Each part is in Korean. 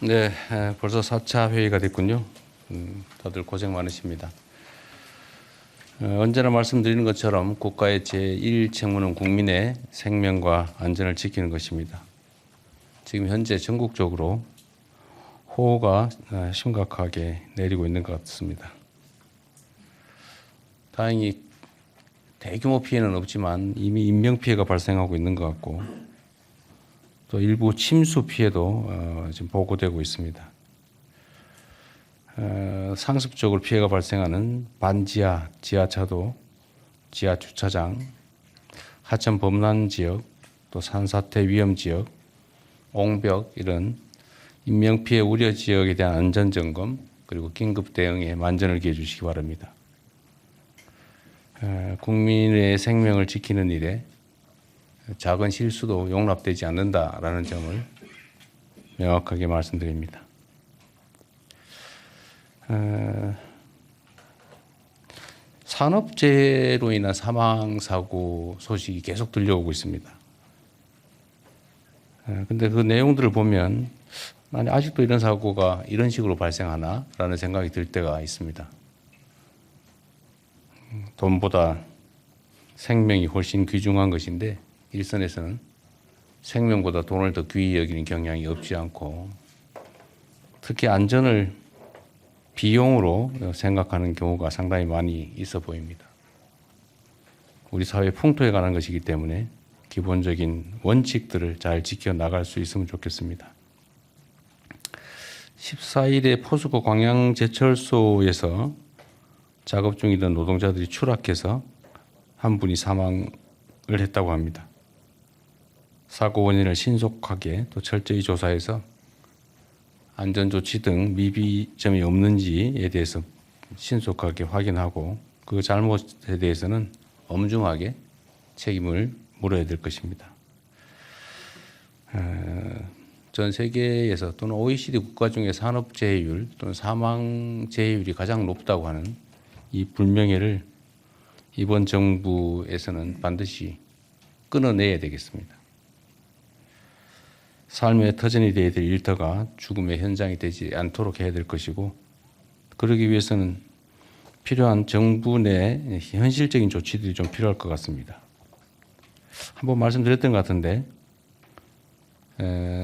네, 벌써 4차 회의가 됐군요. 다들 고생 많으십니다. 언제나 말씀드리는 것처럼 국가의 제1책무는 국민의 생명과 안전을 지키는 것입니다. 지금 현재 전국적으로 호우가 심각하게 내리고 있는 것 같습니다. 다행히 대규모 피해는 없지만 이미 인명피해가 발생하고 있는 것 같고 또 일부 침수 피해도 지금 보고되고 있습니다. 상습적으로 피해가 발생하는 반지하, 지하차도, 지하주차장, 하천 범람 지역, 또 산사태 위험 지역, 옹벽 이런 인명피해 우려 지역에 대한 안전점검 그리고 긴급 대응에 만전을 기해 주시기 바랍니다. 국민의 생명을 지키는 일에 작은 실수도 용납되지 않는다라는 점을 명확하게 말씀드립니다. 산업재해로 인한 사망사고 소식이 계속 들려오고 있습니다. 근데 그 내용들을 보면 아니, 아직도 이런 사고가 이런 식으로 발생하나? 라는 생각이 들 때가 있습니다. 돈보다 생명이 훨씬 귀중한 것인데 일선에서는 생명보다 돈을 더 귀히 여기는 경향이 없지 않고 특히 안전을 비용으로 생각하는 경우가 상당히 많이 있어 보입니다. 우리 사회 풍토에 관한 것이기 때문에 기본적인 원칙들을 잘 지켜나갈 수 있으면 좋겠습니다. 14일에 포스코 광양제철소에서 작업 중이던 노동자들이 추락해서 한 분이 사망을 했다고 합니다. 사고 원인을 신속하게 또 철저히 조사해서 안전조치 등 미비점이 없는지에 대해서 신속하게 확인하고 그 잘못에 대해서는 엄중하게 책임을 물어야 될 것입니다. 전 세계에서 또는 OECD 국가 중에 산업재해율 또는 사망재해율이 가장 높다고 하는 이 불명예를 이번 정부에서는 반드시 끊어내야 되겠습니다. 삶의 터전이 되어야 될 일터가 죽음의 현장이 되지 않도록 해야 될 것이고 그러기 위해서는 필요한 정부 내 현실적인 조치들이 좀 필요할 것 같습니다. 한번 말씀드렸던 것 같은데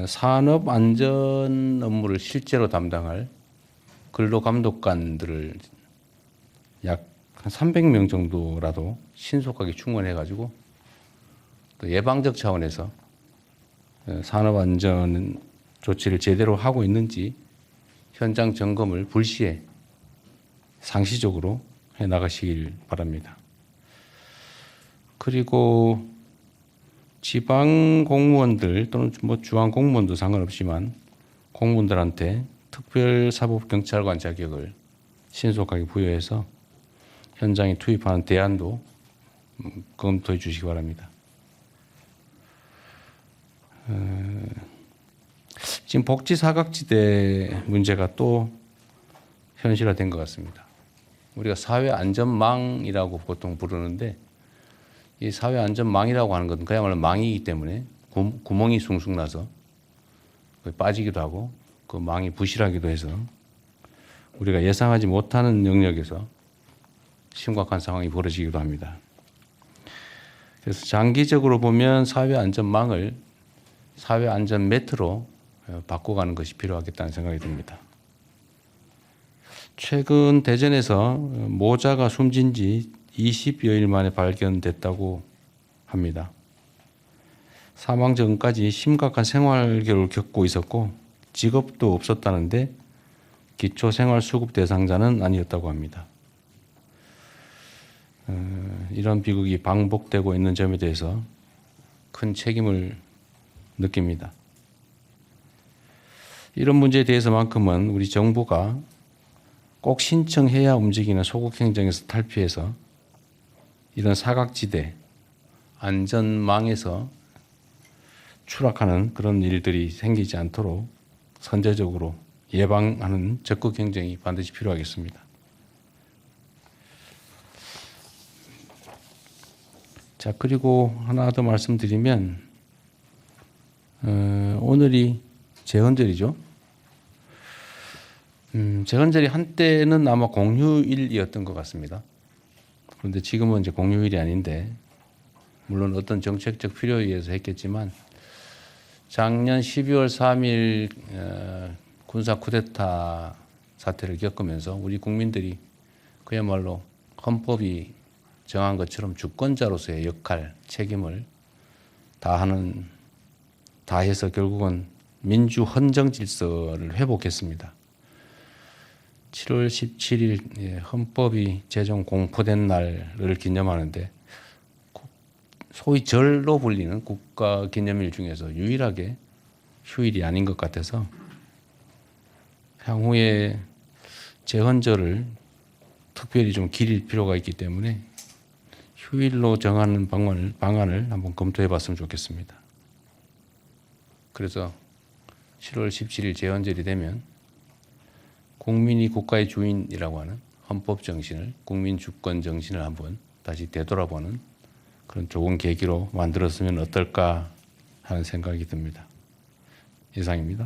산업안전 업무를 실제로 담당할 근로감독관들을 약 한 300명 정도라도 신속하게 충원해가지고 또 예방적 차원에서 산업안전 조치를 제대로 하고 있는지 현장 점검을 불시에 상시적으로 해 나가시길 바랍니다. 그리고 지방 공무원들 또는 중앙 공무원도 상관없지만 공무원들한테 특별사법경찰관 자격을 신속하게 부여해서 현장에 투입하는 대안도 검토해 주시기 바랍니다. 지금 복지 사각지대 문제가 또 현실화된 것 같습니다. 우리가 사회안전망이라고 보통 부르는데 이 사회안전망이라고 하는 것은 그야말로 망이기 때문에 구멍이 숭숭 나서 빠지기도 하고 그 망이 부실하기도 해서 우리가 예상하지 못하는 영역에서 심각한 상황이 벌어지기도 합니다. 그래서 장기적으로 보면 사회안전망을 사회안전 매트로 바꿔가는 것이 필요하겠다는 생각이 듭니다. 최근 대전에서 모자가 숨진 지 20여일 만에 발견됐다고 합니다. 사망 전까지 심각한 생활계를 겪고 있었고 직업도 없었다는데 기초생활수급 대상자는 아니었다고 합니다. 이런 비극이 반복되고 있는 점에 대해서 큰 책임을 느낍니다. 이런 문제에 대해서만큼은 우리 정부가 꼭 신청해야 움직이는 소극행정에서 탈피해서 이런 사각지대, 안전망에서 추락하는 그런 일들이 생기지 않도록 선제적으로 예방하는 적극행정이 반드시 필요하겠습니다. 자, 그리고 하나 더 말씀드리면 오늘이 제헌절이죠. 재헌절이 한때는 아마 공휴일이었던 것 같습니다. 그런데 지금은 이제 공휴일이 아닌데, 물론 어떤 정책적 필요에 의해서 했겠지만, 작년 12월 3일 군사 쿠데타 사태를 겪으면서 우리 국민들이 그야말로 헌법이 정한 것처럼 주권자로서의 역할, 책임을 다해서 결국은 민주 헌정 질서를 회복했습니다. 7월 17일 헌법이 제정 공포된 날을 기념하는데 소위 절로 불리는 국가 기념일 중에서 유일하게 휴일이 아닌 것 같아서 향후에 재헌절을 특별히 좀 기릴 필요가 있기 때문에 휴일로 정하는 방안을 한번 검토해 봤으면 좋겠습니다. 그래서 7월 17일 재헌절이 되면 국민이 국가의 주인이라고 하는 헌법 정신을, 국민 주권 정신을 한번 다시 되돌아보는 그런 좋은 계기로 만들었으면 어떨까 하는 생각이 듭니다. 이상입니다.